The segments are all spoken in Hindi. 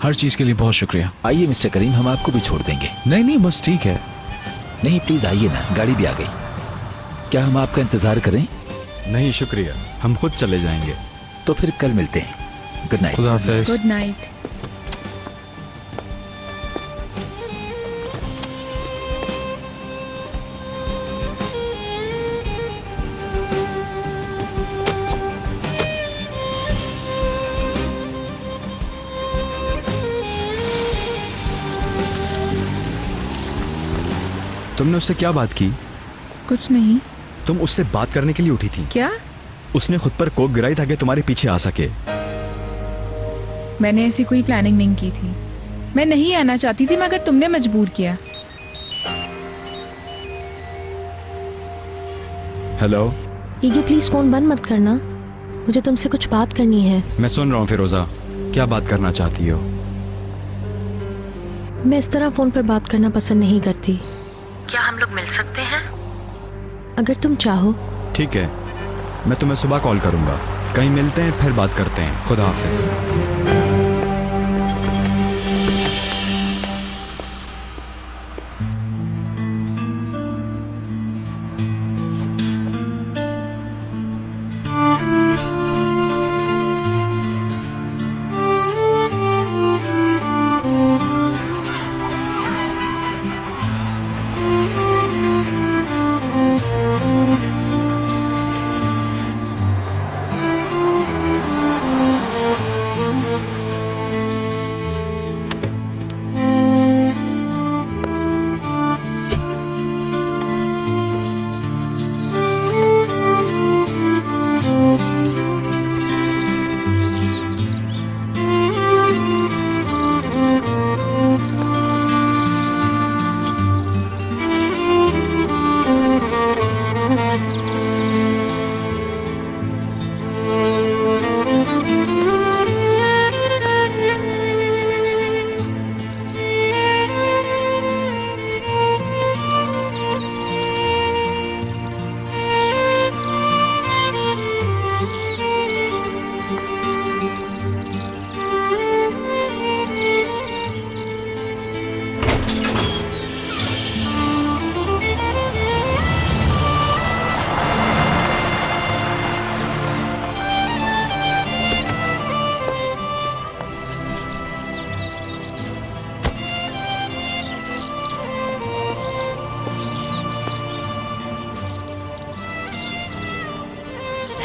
हर चीज के लिए बहुत शुक्रिया। आइए मिस्टर करीम, हम आपको भी छोड़ देंगे। नहीं नहीं, बस ठीक है। नहीं प्लीज आइए ना, गाड़ी भी आ गई। क्या हम आपका इंतजार करें? नहीं शुक्रिया, हम खुद चले जाएंगे। तो फिर कल मिलते हैं। Good night. खुदा हाफिज। Good night. तुमने उससे क्या बात की? कुछ नहीं। तुम उससे बात करने के लिए उठी थी? क्या? उसने खुद पर कोक गिराई ताकि तुम्हारे पीछे आ सके। मैंने ऐसी कोई प्लानिंग नहीं की थी। मैं नहीं आना चाहती थी मगर तुमने मजबूर किया। हेलो ईगे, प्लीज फोन बंद मत करना, मुझे तुमसे कुछ बात करनी है। मैं सुन रहा हूँ फिरोजा, क्या बात करना चाहती हो? मैं इस तरह फोन पर बात करना पसंद नहीं करती। क्या हम लोग मिल सकते हैं? अगर तुम चाहो। ठीक है, मैं तुम्हें सुबह कॉल करूंगा। कहीं मिलते हैं, फिर बात करते हैं। खुदा हाफिज।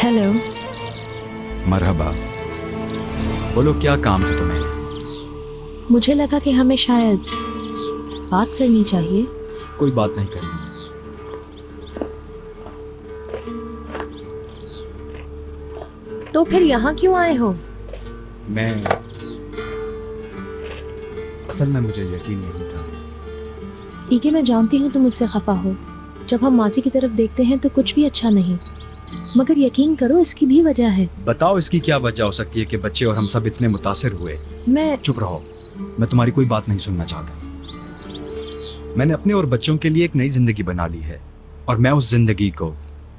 हेलो। मरहबा। बोलो, क्या काम है तुम्हें? मुझे लगा कि हमें शायद बात करनी चाहिए। कोई बात नहीं करनी। तो फिर यहाँ क्यों आए हो? मैं असल में मुझे यकीन नहीं था। ईगे, मैं जानती हूँ तुम मुझसे खफा हो। जब हम माजी की तरफ देखते हैं तो कुछ भी अच्छा नहीं, मगर यकीन करो इसकी भी वजह है। बताओ, इसकी क्या वजह हो सकती है कि बच्चे और हम सब इतने मुतासिर हुए? मैं चुप रहो, मैं तुम्हारी कोई बात नहीं सुनना चाहता। मैंने अपने और बच्चों के लिए एक नई जिंदगी बना ली है और मैं उस जिंदगी को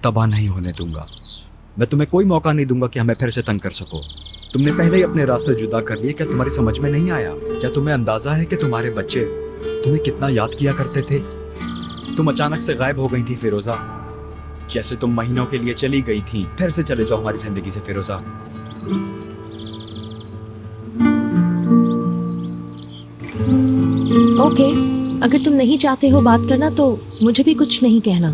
तबाह नहीं होने दूंगा। मैं तुम्हें कोई मौका नहीं दूंगा कि हमें फिर से तंग कर सको। तुमने पहले ही अपने रास्ते जुदा कर लिए। क्या तुम्हारी समझ में नहीं आया? क्या तुम्हें अंदाजा है कि तुम्हारे बच्चे तुम्हें कितना याद किया करते थे? तुम अचानक से गायब हो गई थी फिरोजा, जैसे तुम महीनों के लिए चली गई थी। फिर से चले जाओ हमारी जिंदगी से फिरोजा। ओके, अगर तुम नहीं चाहते हो बात करना तो मुझे भी कुछ नहीं कहना,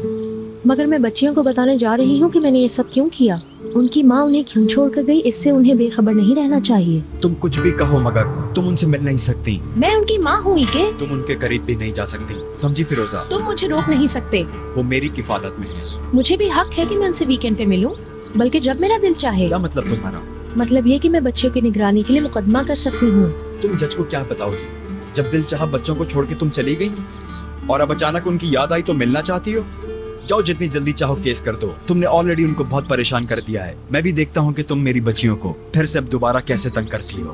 मगर मैं बच्चियों को बताने जा रही हूँ कि मैंने ये सब क्यों किया। उनकी माँ उन्हें क्यों छोड़कर गई, इससे उन्हें बेखबर नहीं रहना चाहिए। तुम कुछ भी कहो मगर तुम उनसे मिल नहीं सकती। मैं उनकी माँ हूँ ईगे। तुम उनके करीब भी नहीं जा सकती, समझी फिरोजा? तुम मुझे रोक नहीं सकते। वो मेरी किफालत में है। मुझे भी हक है कि मैं उनसे वीकेंड पे मिलूं, बल्कि जब मेरा दिल चाहे। क्या मतलब तुम्हारा? मतलब ये कि मैं बच्चों की निगरानी के लिए मुकदमा कर सकती हूँ। तुम जज को क्या बताओगी? जब दिल चाहा बच्चों को छोड़ के तुम चली गई और अब अचानक उनकी याद आई तो मिलना चाहती हो? जाओ, जितनी जल्दी चाहो केस कर दो। तुमने ऑलरेडी उनको बहुत परेशान कर दिया है। मैं भी देखता हूँ कि तुम मेरी बच्चियों को फिर से अब दोबारा कैसे तंग करती हो।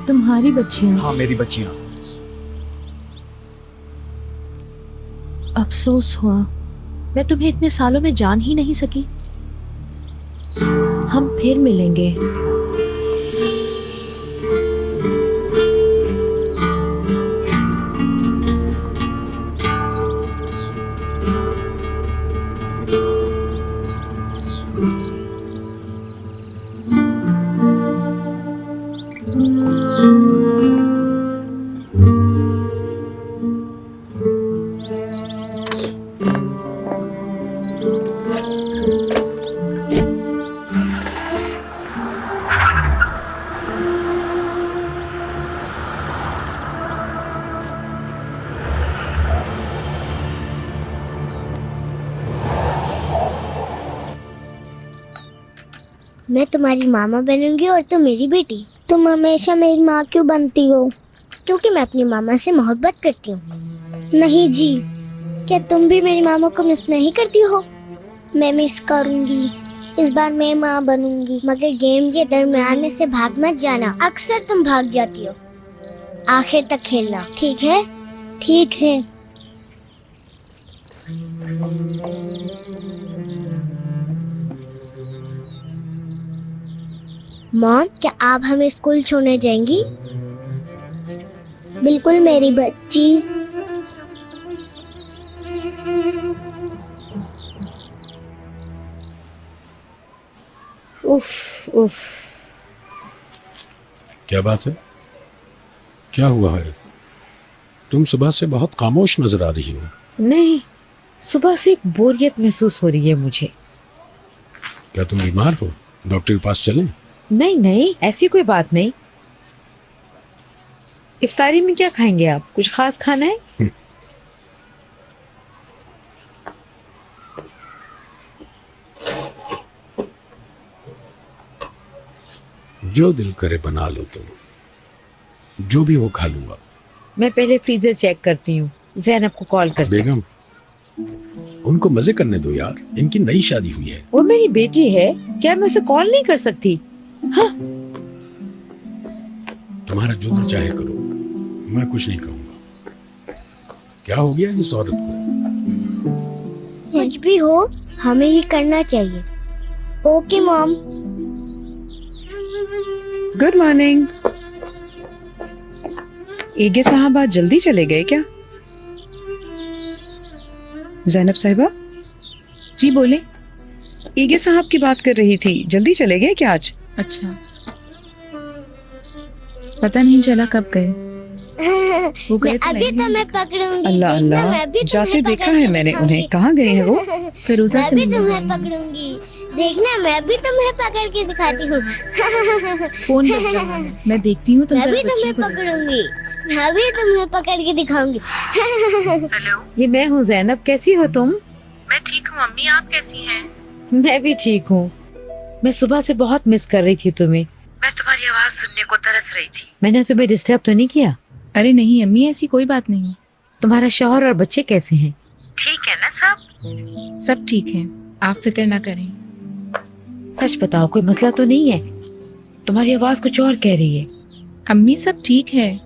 तुम्हारी बच्चियाँ? हाँ, मेरी बच्चियाँ। अफसोस हुआ, मैं तुम्हें इतने सालों में जान ही नहीं सकी। हम फिर मिलेंगे। मैं तुम्हारी मामा बनूंगी और तुम मेरी बेटी। तुम हमेशा मेरी माँ क्यों बनती हो? क्योंकि मैं अपनी मामा से मोहब्बत करती हूँ। नहीं जी, क्या तुम भी मेरी मामा को मिस नहीं करती हो? मैं मिस करूंगी। इस बार मैं माँ बनूंगी, मगर गेम के दरमियान में से भाग मत जाना। अक्सर तुम भाग जाती हो। आखिर तक खेलना, ठीक है? ठीक है। मॉम, क्या आप हमें स्कूल छोड़ने जाएंगी? बिल्कुल मेरी बच्ची। उफ उफ। क्या बात है? क्या हुआ है? तुम सुबह से बहुत खामोश नजर आ रही हो। नहीं, सुबह से एक बोरियत महसूस हो रही है मुझे। क्या तुम बीमार हो? डॉक्टर के पास चलें? नहीं नहीं, ऐसी कोई बात नहीं। इफ्तारी में क्या खाएंगे आप? कुछ खास खाना है? जो दिल करे बना लो तुम। जो भी हो खा लूंगा। मैं पहले फ्रीजर चेक करती हूँ। ज़ैनब को कॉल कर। बेगम, उनको मजे करने दो यार। इनकी नई शादी हुई है। वो मेरी बेटी है, क्या मैं उसे कॉल नहीं कर सकती? हाँ। तुम्हारा जो दिल चाहे करो, मैं कुछ नहीं कहूंगा। क्या हो गया इस औरत को? कुछ भी हो, हमें ही करना चाहिए। Okay mom. Good morning. ईगे साहब आज जल्दी चले गए क्या? ज़ैनब साहिबा, जी बोले। ईगे साहब की बात कर रही थी, जल्दी चले गए क्या आज? अच्छा, पता नहीं चला कब गए। वो गए तो अभी मैं तो मैं पकड़ूंगी। अल्लाह देखना, अल्लाह, मैं भी तुम्हें जाते देखा पकड़ है के मैंने दिखाऊंगी। उन्हें। कहाँ गए हैं वो? फिरोजा मैं से भी मिलने तुम्हें गए। पकड़ूंगी। देखना, मैं भी तुम्हें पकड़ के दिखाती हूँ। फोन बज रहा है, मैं देखती हूँ। तुम मैं भी जरा तुम्हें बच्चों को देखो। पकड़ूंगी। मैं भी तुम्हें पकड़ के दिखाऊंगी। ये मैं हूँ ज़ैनब, कैसी हो तुम? मैं ठीक हूँ अम्मी, आप कैसी हैं? मैं भी ठीक हूँ। मैं सुबह से बहुत मिस कर रही थी तुम्हें। मैं तुम्हारी आवाज सुनने को तरस रही थी। मैंने तुम्हें डिस्टर्ब तो नहीं किया? अरे नहीं अम्मी, ऐसी कोई बात नहीं। तुम्हारा शौहर और बच्चे कैसे हैं? ठीक है ना सब? सब ठीक है, आप फिक्र ना करें। सच बताओ, कोई मसला तो नहीं है? तुम्हारी आवाज कुछ और कह रही है। अम्मी सब ठीक है,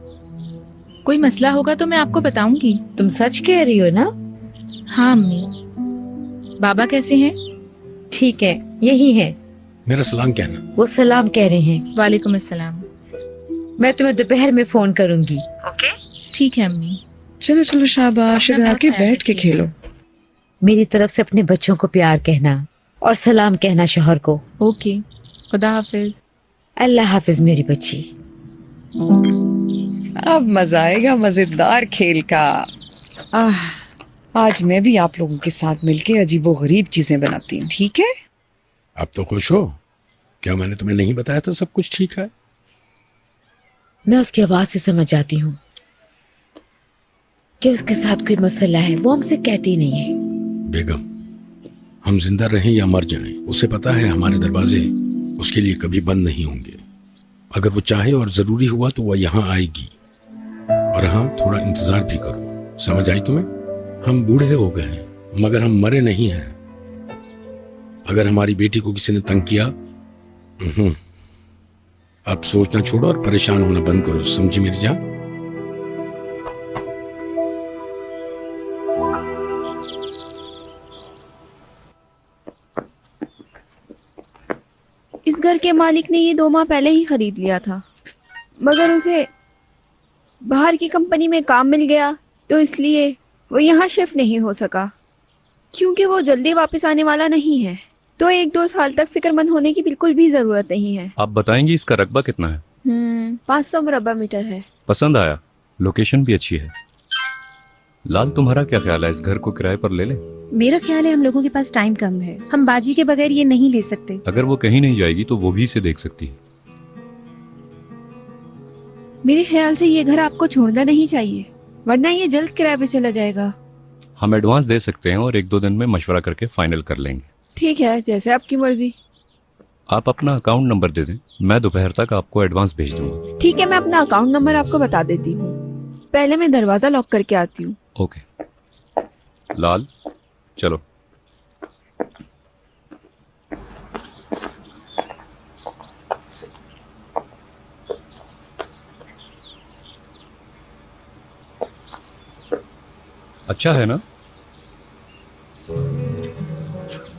कोई मसला होगा तो मैं आपको बताऊंगी। तुम सच कह रही हो ना? हाँ अम्मी। बाबा कैसे हैं? ठीक है, यही है। मेरा सलाम कहना। वो सलाम कह रहे हैं। वालेकुम अस्सलाम। मैं तुम्हें दोपहर में फोन करूंगी। ओके? ठीक है अम्मी। चलो चलो शाबाश, इधर आके बैठ के खेलो। मेरी तरफ से अपने बच्चों को प्यार कहना और सलाम कहना शौहर को। ओके, खुदा हाफिज। अल्लाह हाफिज मेरी बच्ची। अब मजा आएगा मजेदार खेल का। आज मैं भी आप लोगों के साथ मिलके अजीबो गरीब चीजें बनाती हूँ, ठीक है? अब तो खुश हो? क्या मैंने तुम्हें नहीं बताया था सब कुछ ठीक है? मैं उसकी आवाज से समझ जाती हूँ कि उसके साथ कोई मसला है। वो हमसे कहती नहीं है। बेगम, हम जिंदा रहें या मर जाएं, उसे पता है हमारे दरवाजे उसके लिए कभी बंद नहीं होंगे। अगर वो चाहे और जरूरी हुआ तो वह यहाँ आएगी। और हाँ, थोड़ा इंतजार भी करो। समझ आई तुम्हें? हम बूढ़े हो गए हैं मगर हम मरे नहीं हैं। अगर हमारी बेटी को किसी ने तंग किया, अब सोचना छोड़ो और परेशान होना बंद करो। समझी मेरी जान? इस घर के मालिक ने ये 2 माह पहले ही खरीद लिया था, मगर उसे बाहर की कंपनी में काम मिल गया तो इसलिए वो यहाँ शिफ्ट नहीं हो सका। क्योंकि वो जल्दी वापस आने वाला नहीं है, तो 1-2 साल तक फिक्रमंद होने की बिल्कुल भी जरूरत नहीं है। आप बताएंगी इसका रकबा कितना है? 500 मुरब्बा मीटर है। पसंद आया, लोकेशन भी अच्छी है। लाल, तुम्हारा क्या ख्याल है, इस घर को किराए पर ले ले? मेरा ख्याल है हम लोगों के पास टाइम कम है, हम बाजी के बगैर ये नहीं ले सकते। अगर वो कहीं नहीं जाएगी तो वो भी इसे देख सकती है। मेरे ख्याल से ये घर आपको छोड़ना नहीं चाहिए, वरना ये जल्द किराए पे चला जाएगा। हम एडवांस दे सकते हैं और 1-2 दिन में मशवरा करके फाइनल कर लेंगे। ठीक है, जैसे आपकी मर्जी। आप अपना अकाउंट नंबर दे दें, मैं दोपहर तक आपको एडवांस भेज दूंगा। ठीक है, मैं अपना अकाउंट नंबर आपको बता देती हूँ। पहले मैं दरवाजा लॉक करके आती हूँ। ओके लाल, चलो। अच्छा है ना?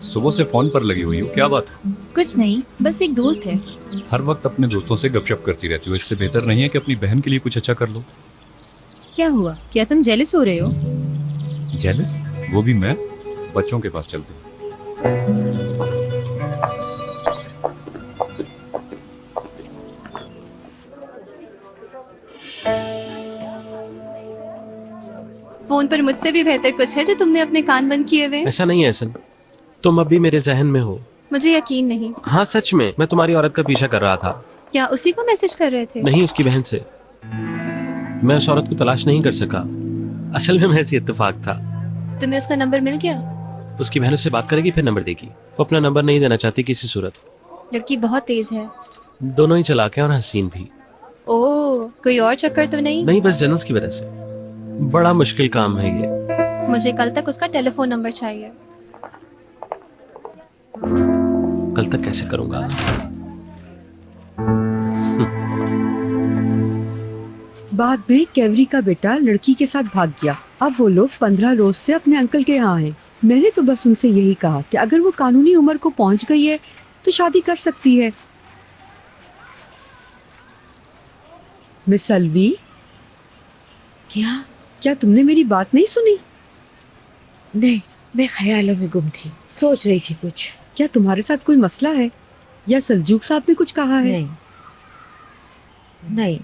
सुबह से फोन पर लगी हुई हो, क्या बात है? कुछ नहीं, बस एक दोस्त है। हर वक्त अपने दोस्तों से गपशप करती रहती हो, इससे बेहतर नहीं है कि अपनी बहन के लिए कुछ अच्छा कर लो? क्या हुआ, क्या तुम जेलस हो रहे हो? जेलस? वो भी मैं? बच्चों के पास चलते हैं। फोन पर मुझसे भी बेहतर कुछ है जो तुमने अपने कान बंद किए हुए? ऐसा नहीं है अहसन, तुम अब भी मेरे जहन में हो। मुझे यकीन नहीं। हाँ सच में, मैं तुम्हारी औरत का पीछा कर रहा था। क्या उसी को मैसेज कर रहे थे? नहीं, उसकी बहन से। मैं उस औरत को तलाश नहीं कर सका, असल में महज इत्तेफाक था। तुम्हें उसका नंबर मिल गया? उसकी बहन से बात करेगी फिर नंबर देगी। वो अपना नंबर नहीं देना चाहती किसी सूरत। लड़की बहुत तेज है। दोनों ही चालाक हैं और हसीन भी। ओह, कोई और चक्कर तो नहीं? नहीं, बस जन्नत की वजह से। बड़ा मुश्किल काम है ये। मुझे कल तक उसका टेलीफोन नंबर चाहिए। कल तक कैसे करूंगा? बाद में केवरी का बेटा लड़की के साथ भाग गया। अब वो लोग 15 रोज से अपने अंकल के यहाँ हैं। मैंने तो बस उनसे यही कहा कि अगर वो कानूनी उम्र को पहुंच गई है तो शादी कर सकती है। मिस अलवी, क्या तुमने मेरी बात नहीं सुनी? नहीं, मैं ख्यालों में गुम थी, सोच रही थी कुछ। क्या तुम्हारे साथ कोई मसला है या सल्जूक साहब ने कुछ कहा है? नहीं,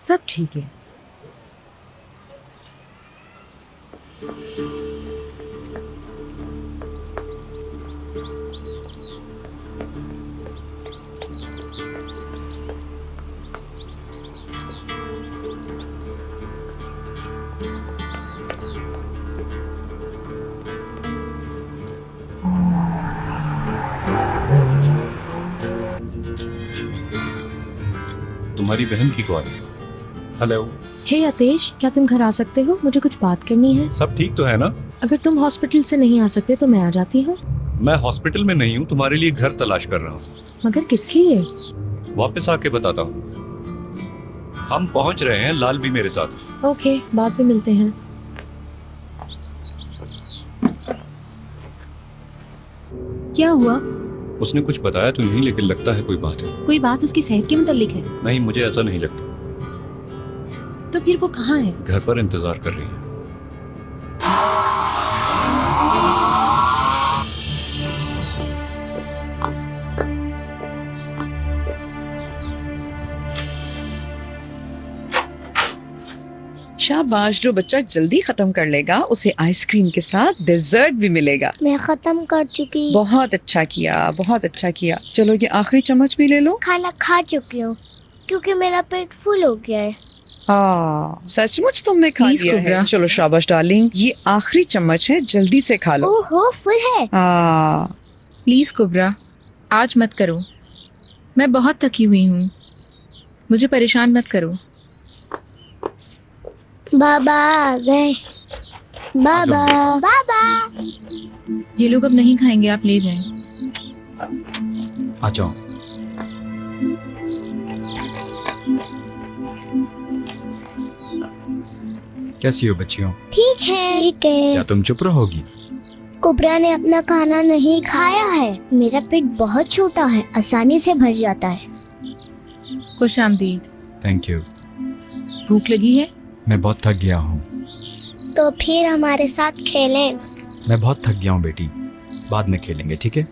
सब ठीक है। तुम्हारी बहन की कॉल। हेलो। हे अतेश, क्या तुम घर आ सकते हो? मुझे कुछ बात करनी है। सब ठीक तो है ना? अगर तुम हॉस्पिटल से नहीं आ सकते तो मैं आ जाती हूँ। मैं हॉस्पिटल में नहीं हूँ, तुम्हारे लिए घर तलाश कर रहा हूँ। मगर किस लिए? वापस आके बताता हूँ। हम पहुँच रहे हैं, लाल भी मेरे साथ। ओके, बाद में मिलते हैं। क्या हुआ? उसने कुछ बताया तो नहीं, लेकिन लगता है कोई बात है। कोई बात उसकी सेहत के मुतालिक है? नहीं, मुझे ऐसा नहीं लगता। तो फिर वो कहाँ है? घर पर इंतजार कर रही है। शाबाश, जो बच्चा जल्दी खत्म कर लेगा उसे आइसक्रीम के साथ डेजर्ट भी मिलेगा। मैं खत्म कर चुकी। बहुत अच्छा किया, बहुत अच्छा किया। चलो ये आखिरी चम्मच भी ले लो। खाना खा चुकी हूँ क्योंकि मेरा पेट फुल हो गया है। हाँ, सचमुच तुमने खा प्लीज लिया कुबरा। है। चलो शाबाश डार्लिंग, ये आखिरी चम्मच है, जल्दी से खा लो। ओहो, फुल है। हाँ, प्लीज कुबरा, आज मत करो। मैं बहुत थकी हुई हूँ, मुझे परेशान मत करो। बाबा आ गए। बाबा, बाबा। ये लोग अब नहीं खाएंगे, आप ले जाएं। आ जाओ। कैसी हो बच्चियों? ठीक है। ठीक है। क्या तुम चुप रहोगी? कुबरा ने अपना खाना नहीं खाया है। मेरा पेट बहुत छोटा है, आसानी से भर जाता है। खुश आमदीद। Thank you. भूख लगी है? मैं बहुत थक गया हूँ। तो फिर हमारे साथ खेलें। मैं बहुत थक गया हूँ बेटी, बाद में खेलेंगे, ठीक है?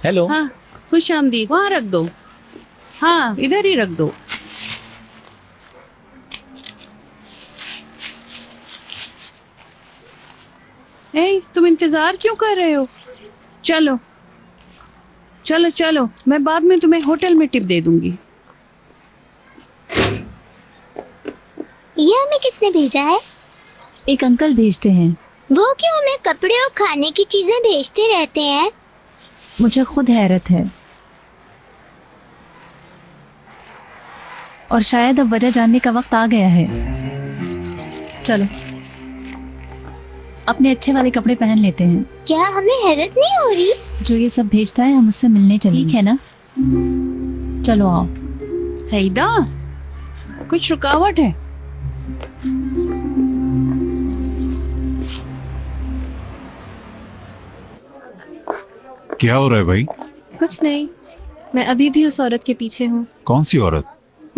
हेलो। हाँ खुश आमदीद, वहाँ रख दो। हाँ इधर ही रख दो। ए, तुम इंतजार क्यों कर रहे हो? चलो चलो चलो, मैं बाद में तुम्हें होटल में टिप दे दूंगी। ये हमें किसने भेजा है? एक अंकल भेजते हैं। वो क्यों हमें कपड़े और खाने की चीजें भेजते रहते हैं? मुझे खुद हैरत है, और शायद अब वजह जानने का वक्त आ गया है। चलो अपने अच्छे वाले कपड़े पहन लेते हैं। क्या हमें हैरत नहीं हो रही? जो ये सब भेजता है हम उससे मिलने चलेंगे, ठीक है ना? चलो आओ। सईदा, कुछ रुकावट है? क्या हो रहा है भाई? कुछ नहीं, मैं अभी भी उस औरत के पीछे हूँ। कौन सी औरत?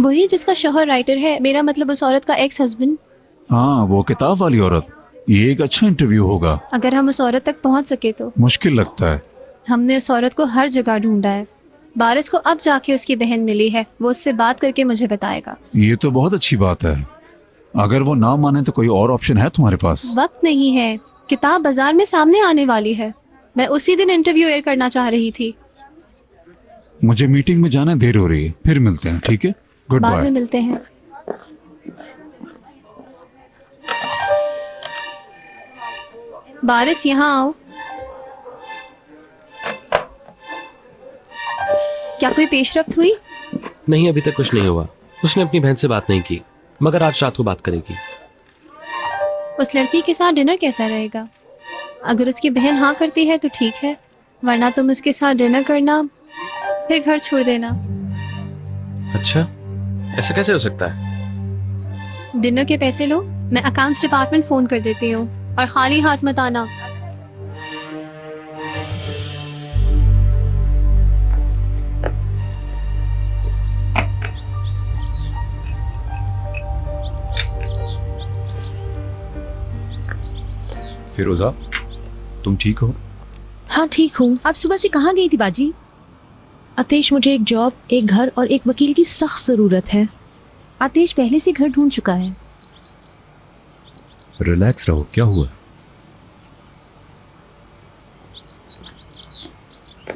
वही जिसका शौहर राइटर है, मेरा मतलब उस औरत का एक्स हस्बैंड। हाँ, वो किताब वाली औरत। ये एक अच्छा इंटरव्यू होगा। अगर हम उस औरत तक पहुँच सके तो। मुश्किल लगता है। हमने उस औरत को हर जगह ढूंढा है। बारिश को अब जाके उसकी बहन मिली है, वो उससे बात करके मुझे बताएगा। ये तो बहुत अच्छी बात है। अगर वो ना माने तो कोई और ऑप्शन है तुम्हारे पास? वक्त नहीं है, किताब बाजार में सामने आने वाली है। मैं उसी दिन इंटरव्यू एयर करना चाह रही थी। मुझे मीटिंग में जाना देर हो रही है, फिर मिलते हैं, ठीक है? गुड बाद में बाय। मिलते हैं। बारिश, यहाँ आओ। क्या कोई पेशरफ्त हुई? नहीं, अभी तक कुछ नहीं हुआ। उसने अपनी बहन से बात नहीं की, मगर आज रात को बात करेगी। उस लड़की के साथ डिनर कैसा रहेगा? अगर उसकी बहन हाँ करती है तो ठीक है, वरना तुम उसके साथ डिनर करना फिर घर छोड़ देना। अच्छा, ऐसा कैसे हो सकता है? डिनर के पैसे लो, मैं अकाउंट्स डिपार्टमेंट फोन कर देती हूँ, और खाली हाथ मत आना। फिरोजा, तुम ठीक हो? हाँ ठीक हूँ। आप सुबह से कहाँ गई थी बाजी? आतिश, मुझे एक जॉब, एक घर और एक वकील की सख्त जरूरत है। आतिश पहले से घर ढूंढ चुका है। रिलैक्स रहो, क्या हुआ?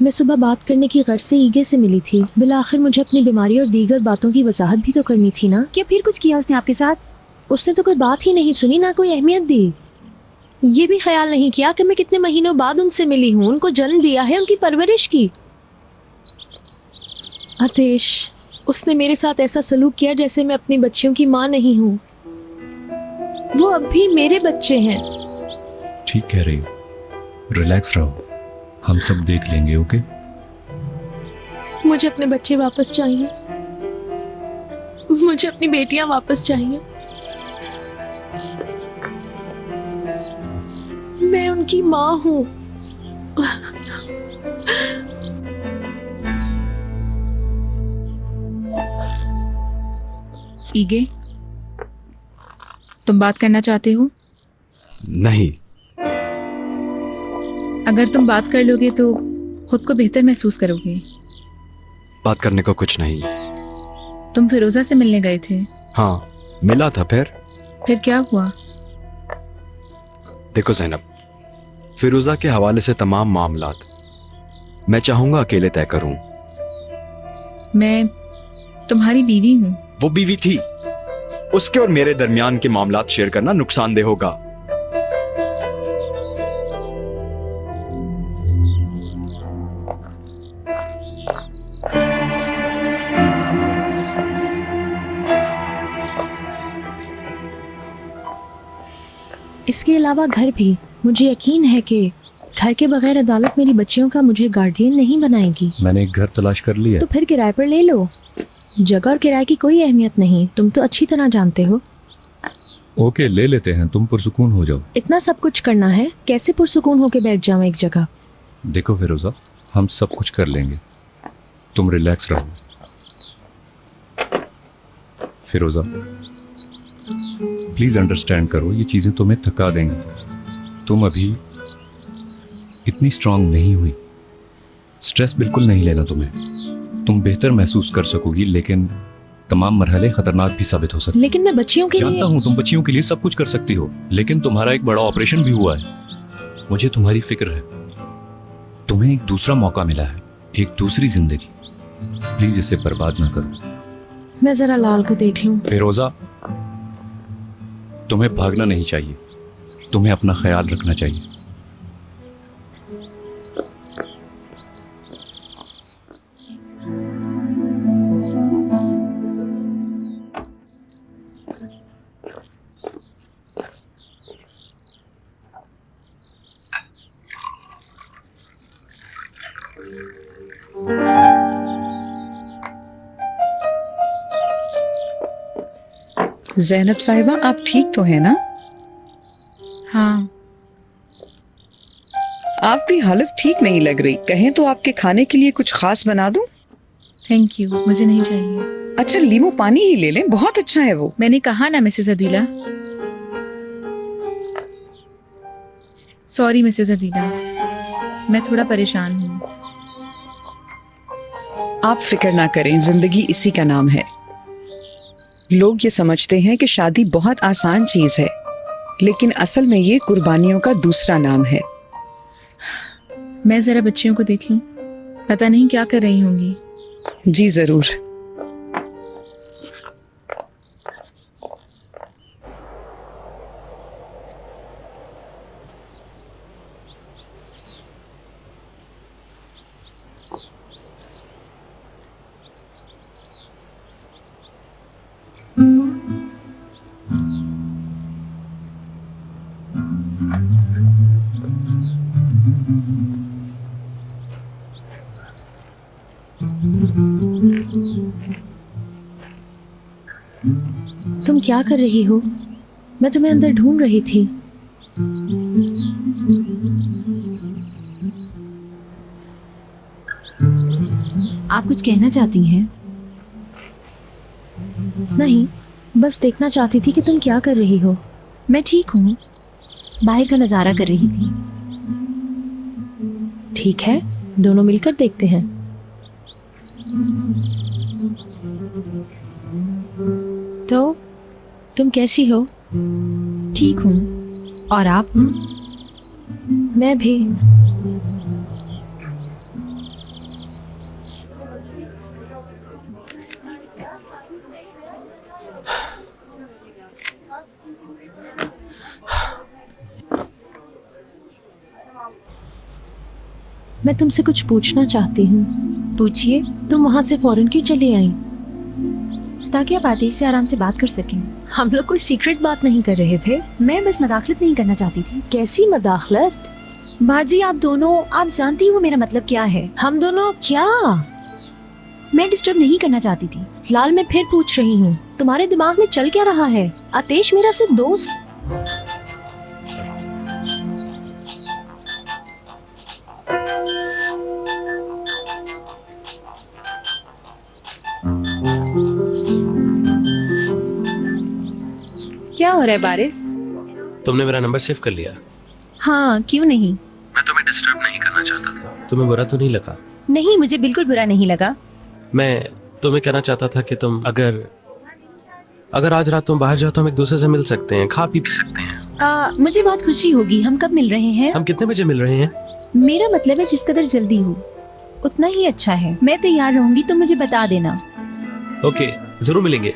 मैं सुबह बात करने की गर्ज से ईगे से मिली थी। बिलाखिर मुझे अपनी बीमारी और दीगर बातों की वजाहत भी तो करनी थी ना। क्या फिर कुछ किया उसने आपके साथ? उसने तो कोई बात ही नहीं सुनी, ना कोई अहमियत दी। ये भी ख्याल नहीं किया कि मैं कितने महीनों बाद उनसे मिली हूँ, उनको जन्म दिया है, उनकी परवरिश की। आतिश, उसने मेरे साथ ऐसा सलूक किया जैसे मैं अपनी बच्चियों की माँ नहीं हूँ। वो अब भी मेरे बच्चे हैं। ठीक कह रही हो, रिलैक्स रहो, हम सब देख लेंगे, ओके? मुझे अपने बच्चे वापस चाहिए, मुझे अपनी बेटियां वापस चाहिए। मैं उनकी माँ हूँ। ईगे, तुम बात करना चाहते हो? नहीं। अगर तुम बात कर लोगे तो खुद को बेहतर महसूस करोगे। बात करने को कुछ नहीं। तुम फिरोजा से मिलने गए थे? हाँ, मिला था। फिर क्या हुआ? देखो जैनब, फिरोजा के हवाले से तमाम मामलात मैं चाहूंगा अकेले तय करूं। मैं तुम्हारी बीवी हूं। वो बीवी थी, उसके और मेरे दरमियान के मामलात शेयर करना नुकसानदेह होगा। इसके अलावा घर भी। मुझे यकीन है कि घर के बगैर अदालत मेरी बच्चियों का मुझे गार्डियन नहीं बनाएगी। मैंने एक घर तलाश कर लिया। तो फिर किराए पर ले लो। जगह और किराए की कोई अहमियत नहीं, तुम तो अच्छी तरह जानते हो। ओके, ले लेते हैं, तुम पुरसुकून हो जाओ। इतना सब कुछ करना है, कैसे पुरसुकून होके बैठ जाऊं एक जगह? देखो फिरोजा, हम सब कुछ कर लेंगे, तुम रिलैक्स रहो। फिरोजा, प्लीज अंडरस्टैंड करो, ये चीजें तुम्हें थका देंगी। तुम अभी इतनी स्ट्रांग नहीं हुई। स्ट्रेस बिल्कुल नहीं लेना तुम्हें। तुम बेहतर महसूस कर सकोगी, लेकिन तमाम मरहले खतरनाक भी साबित हो सकते हैं। लेकिन मैं बच्चियों के लिए जानता हूँ तुम बच्चियों के लिए सब कुछ कर सकती हो, लेकिन तुम्हारा एक बड़ा ऑपरेशन भी हुआ है। मुझे तुम्हारी फिक्र है। तुम्हें एक दूसरा मौका मिला है, एक दूसरी जिंदगी। प्लीज इसे बर्बाद ना करो। मैं जरा लाल को देख लूं। फिरोजा, तुम्हें भागना नहीं चाहिए, तुम्हें अपना ख्याल रखना चाहिए। ज़ैनब साहिबा, आप ठीक तो हैं ना? हाँ। आपकी हालत ठीक नहीं लग रही। कहें तो आपके खाने के लिए कुछ खास बना दूं? थैंक यू, मुझे नहीं चाहिए। अच्छा, लीमू पानी ही ले लें, बहुत अच्छा है वो। मैंने कहा ना Mrs Adeela. Sorry Mrs Adeela, मैं थोड़ा परेशान हूँ। आप फिक्र ना करें, जिंदगी इसी का नाम है। लोग ये समझते हैं कि शादी बहुत आसान चीज है, लेकिन असल में ये कुर्बानियों का दूसरा नाम है। मैं जरा बच्चियों को देख लूं, पता नहीं क्या कर रही होंगी। जी जरूर। तुम क्या कर रही हो? मैं तुम्हें अंदर ढूंढ रही थी। आप कुछ कहना चाहती हैं? नहीं, बस देखना चाहती थी कि तुम क्या कर रही हो। मैं ठीक हूँ, बाहर का नजारा कर रही थी। ठीक है, दोनों मिलकर देखते हैं। तो तुम कैसी हो? ठीक हूँ, और आप? मैं भी। मैं तुमसे कुछ पूछना चाहती हूँ। पूछिए। तुम वहाँ से फौरन क्यों चली आई? ताकि आप आदेश से आराम से बात कर सकें। हम लोग कोई सीक्रेट बात नहीं कर रहे थे। मैं बस मदाखलत नहीं करना चाहती थी। कैसी मदाखलत? बाजी, आप दोनों, आप जानती हो मेरा मतलब क्या है। हम दोनों क्या? मैं डिस्टर्ब नहीं करना चाहती थी। लाल, मैं फिर पूछ रही हूँ, तुम्हारे दिमाग में चल क्या रहा है? आतेश मेरा सिर्फ दोस्त। क्या हो रहा है बारिश? तुमने मेरा नंबर सेव कर लिया? हाँ, क्यों नहीं। मैं तुम्हें डिस्टर्ब नहीं करना चाहता था। तुम्हें बुरा तो नहीं लगा? नहीं, मुझे बिल्कुल बुरा नहीं लगा। मैं तुम्हें कहना चाहता था कि तुम अगर आज रात तुम बाहर जाओ तो हम एक दूसरे से मिल सकते हैं, खा पी सकते हैं। मुझे बहुत खुशी होगी। हम कब मिल रहे हैं? हम कितने बजे मिल रहे हैं? मेरा मतलब है जिस कदर जल्दी हो उतना ही अच्छा है। मैं तैयार रहूंगी, तो मुझे बता देना। ओके, जरूर मिलेंगे।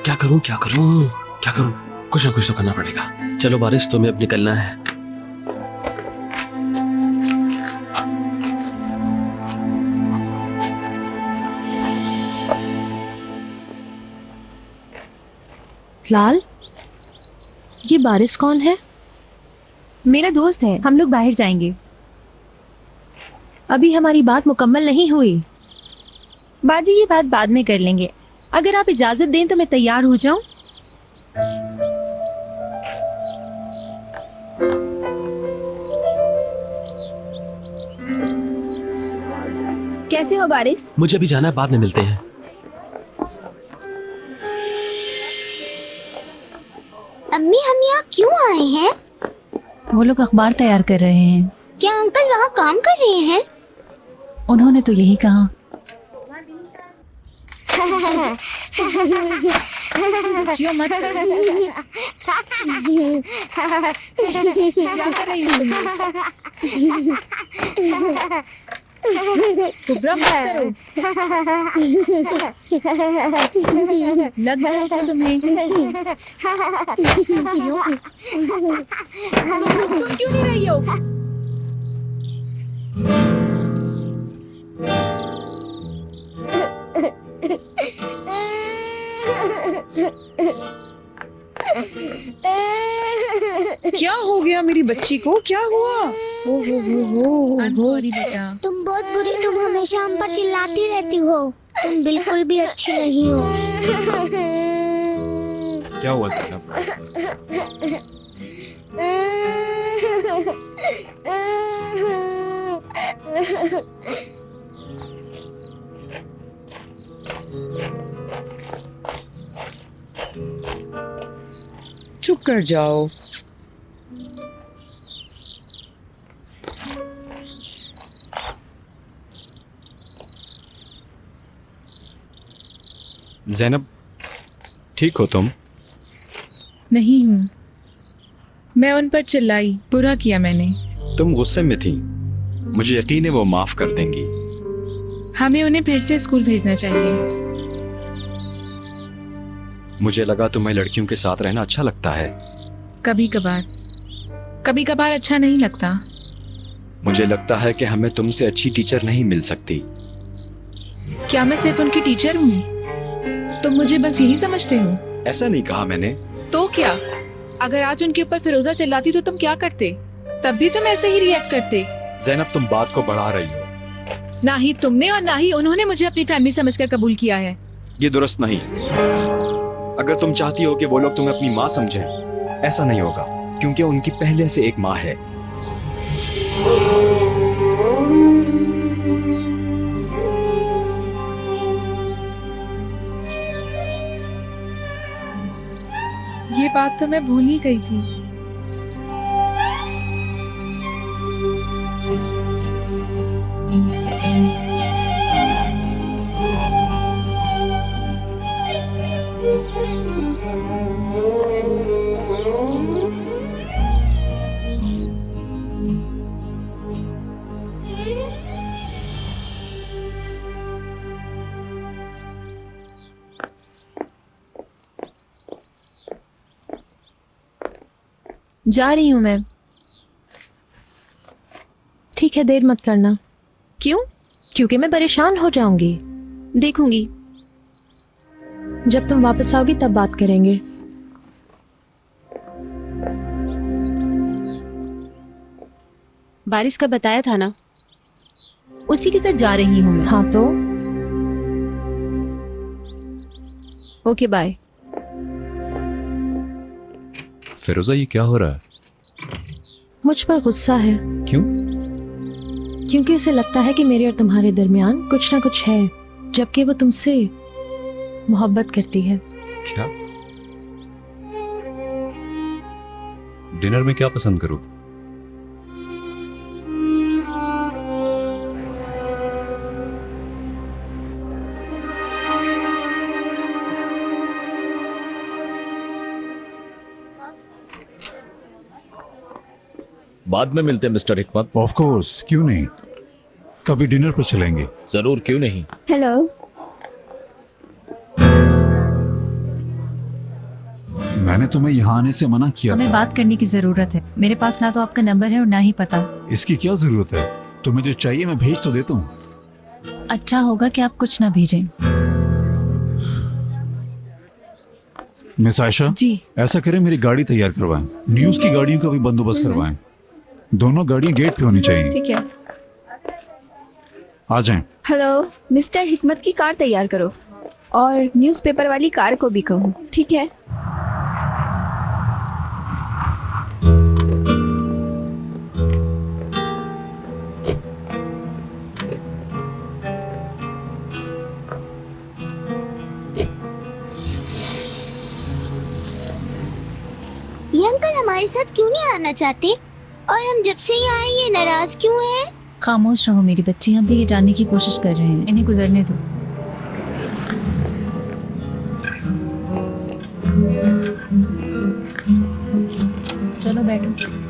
क्या करूं क्या करूं क्या करूं? कुछ ना कुछ तो करना पड़ेगा। चलो बारिश, तुम्हें अब निकलना है। लाल, ये बारिश कौन है? मेरा दोस्त है। हम लोग बाहर जाएंगे। अभी हमारी बात मुकम्मल नहीं हुई। बाजी, ये बात बाद में कर लेंगे। अगर आप इजाजत दें तो मैं तैयार हो जाऊं। कैसे हो बारिश? मुझे अभी जाना है, बाद में मिलते हैं। अम्मी, हम यहाँ क्यों आए हैं? वो लोग अखबार तैयार कर रहे हैं। क्या अंकल वहाँ काम कर रहे हैं? उन्होंने तो यही कहा। बच्चियों मत करो। क्या कर रही हो तुम? कुबरा मत करो। लग रहा है तुम्हें। तुम क्यों नहीं रही हो? क्या हो गया मेरी बच्ची को? क्या हुआ? सॉरी बेटा। तुम बहुत बुरी, तुम हमेशा हम पर चिल्लाती रहती हो। तुम बिल्कुल भी अच्छी नहीं हो। क्या हुआ ज़ैनब? चुप कर जाओ। ज़ैनब, ठीक हो तुम? नहीं हूँ। मैं उन पर चिल्लाई, बुरा किया मैंने। तुम गुस्से में थी। मुझे यकीन है वो माफ कर देंगी। हमें उन्हें फिर से स्कूल भेजना चाहिए। मुझे लगा तुम्हें लड़कियों के साथ रहना अच्छा लगता है। कभी कभार अच्छा नहीं लगता। मुझे लगता है कि हमें तुमसे अच्छी टीचर नहीं मिल सकती। क्या मैं सिर्फ उनकी टीचर हूँ? तुम मुझे बस यही समझते हो? ऐसा नहीं कहा मैंने। तो क्या? अगर आज उनके ऊपर फिरोजा चिल्लाती तो तुम क्या करते? तब भी तुम ऐसे ही रिएक्ट करते। ज़ैनब, तुम बात को बढ़ा रही हो। ना ही तुमने और ना ही उन्होंने मुझे अपनी फैमिली समझकर कबूल किया है। ये दुरुस्त नहीं। अगर तुम चाहती हो कि वो लोग तुम्हें अपनी माँ समझें, ऐसा नहीं होगा, क्योंकि उनकी पहले से एक माँ है। ये बात तो मैं भूल ही गई थी। जा रही हूँ मैं। ठीक है, देर मत करना। क्यों? क्योंकि मैं परेशान हो जाऊंगी। देखूंगी। जब तुम वापस आओगी तब बात करेंगे। बारिश का बताया था ना, उसी के साथ जा रही हूँ मैं। हाँ तो ओके, बाय। फिरोजा, ये क्या हो रहा है? मुझ पर गुस्सा है। क्यों? क्योंकि उसे लगता है कि मेरे और तुम्हारे दरमियान कुछ ना कुछ है, जबकि वो तुमसे मोहब्बत करती है। क्या? डिनर में क्या पसंद करूं? बाद में मिलते हैं मिस्टर हिकमत। ऑफ कोर्स, क्यों नहीं। कभी डिनर पर चलेंगे। जरूर, क्यों नहीं। हेलो। मैंने तुम्हें यहाँ आने से मना किया हमें था। बात करने की जरूरत है। मेरे पास ना तो आपका नंबर है और ना ही पता। इसकी क्या जरूरत है? तुम्हें जो चाहिए मैं भेज तो देता हूँ। अच्छा होगा कि आप कुछ ना भेजें। मिस आयशा जी, ऐसा करें, मेरी गाड़ी तैयार करवाएं। न्यूज की गाड़ियों का भी बंदोबस्त करवाएं। दोनों गाड़ियां गेट पे होनी चाहिए। ठीक है। आ जाएं। हेलो, मिस्टर हिकमत की कार तैयार करो और न्यूज़पेपर वाली कार को भी कहो। ठीक है। ये अंकल हमारे साथ क्यों नहीं आना चाहते? और हम जब से यहाँ आए ये नाराज क्यों हैं? खामोश रहो मेरी बच्ची, हम भी ये जानने की कोशिश कर रहे हैं, इन्हें गुजरने दो। चलो बैठो।